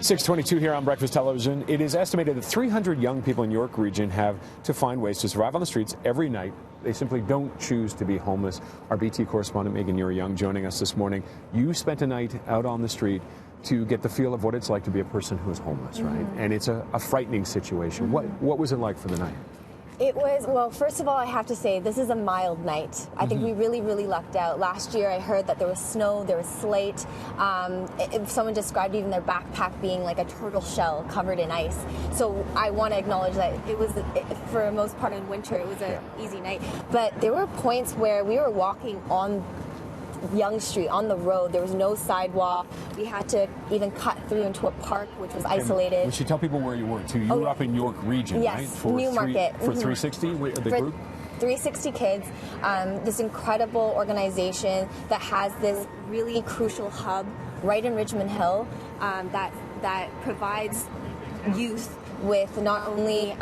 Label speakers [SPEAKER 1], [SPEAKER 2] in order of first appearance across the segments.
[SPEAKER 1] 6:22 here on Breakfast Television. It is estimated that 300 young people in York Region have to find ways to survive on the streets every night. They simply don't choose to be homeless. Our BT correspondent Megan Young joining us this morning. You spent a night out on the street to get the feel of what it's like to be a person who is homeless, right? And it's a frightening situation. What was it like for the night?
[SPEAKER 2] It was, well, first of all, I have to say, this is a mild night. I think we really lucked out. Last year, I heard that there was snow, there was slate. Someone described even their backpack being like a turtle shell covered in ice. So I want to acknowledge that it was, for the most part in winter, it was an easy night. But there were points where we were walking on Yonge Street on the road. There was no sidewalk. We had to even cut through into a park, which was isolated.
[SPEAKER 1] We should tell people where you were, too. You were up in York Region, right?
[SPEAKER 2] For Newmarket.
[SPEAKER 1] For 360, the group?
[SPEAKER 2] 360 Kids, this incredible organization that has this really crucial hub right in Richmond Hill that provides youth with not only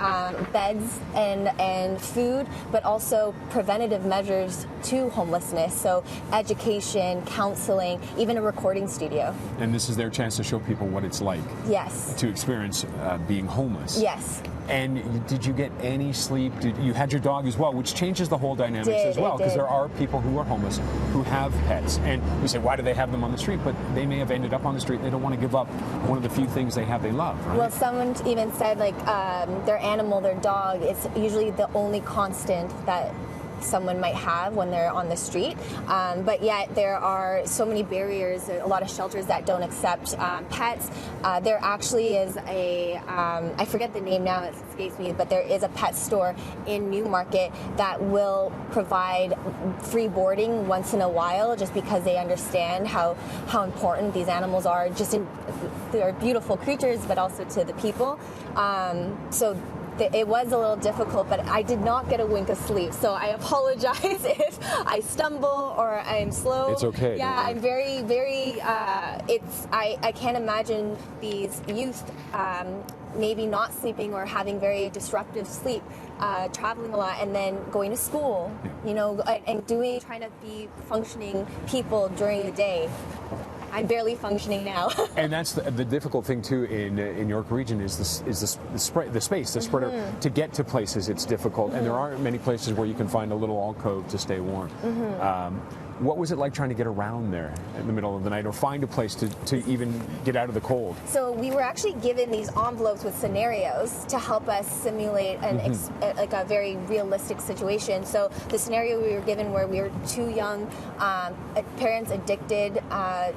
[SPEAKER 2] beds and food, but also preventative measures to homelessness. So education, counseling, even a recording studio.
[SPEAKER 1] And this is their chance to show people what it's like to experience being homeless.
[SPEAKER 2] Yes.
[SPEAKER 1] And did you get any sleep? You had your dog as well, which changes the whole dynamics as well, because there are people who are homeless who have pets. And we say, why do they have them on the street? But they may have ended up on the street. They don't want to give up one of the few things they have they love, right?
[SPEAKER 2] Well, someone even said, like, their animal, their dog, it's usually the only constant that someone might have when they're on the street, but yet there are so many barriers, a lot of shelters that don't accept pets. There actually is I forget the name now, it escapes me, but there is a pet store in Newmarket that will provide free boarding once in a while, just because they understand how important these animals are, they're beautiful creatures, but also to the people. So it was a little difficult, but I did not get a wink of sleep, so I apologize if I stumble or I'm slow.
[SPEAKER 1] It's okay.
[SPEAKER 2] Yeah, I'm very, I can't imagine these youth maybe not sleeping or having very disruptive sleep, traveling a lot and then going to school, you know, and trying to be functioning people during the day. I'm barely functioning now.
[SPEAKER 1] And that's the difficult thing too in York Region is the space, the spreader. To get to places, it's difficult, and there aren't many places where you can find a little alcove to stay warm. What was it like trying to get around there in the middle of the night, or find a place to even get out of the cold?
[SPEAKER 2] So we were actually given these envelopes with scenarios to help us simulate like a very realistic situation. So the scenario we were given where we were two young parents addicted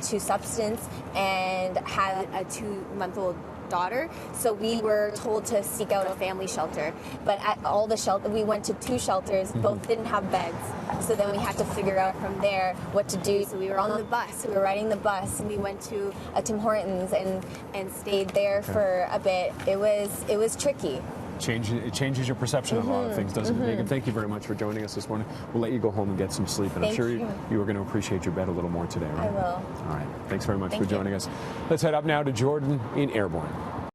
[SPEAKER 2] to substance and had a 2-month-old daughter, so we were told to seek out a family shelter. But at all the shelter, we went to 2 shelters, both didn't have beds. So then we had to figure out from there what to do. So we were on the bus, we were riding the bus, and we went to a Tim Hortons and stayed there for a bit. It was tricky.
[SPEAKER 1] It changes your perception of a lot of things, doesn't it, Megan? Thank you very much for joining us this morning. We'll let you go home and get some sleep, and I'm sure you are going to appreciate your bed a little more today, right?
[SPEAKER 2] I will.
[SPEAKER 1] All right. Thanks very much for joining us. Let's head up now to Jordan in Airborne.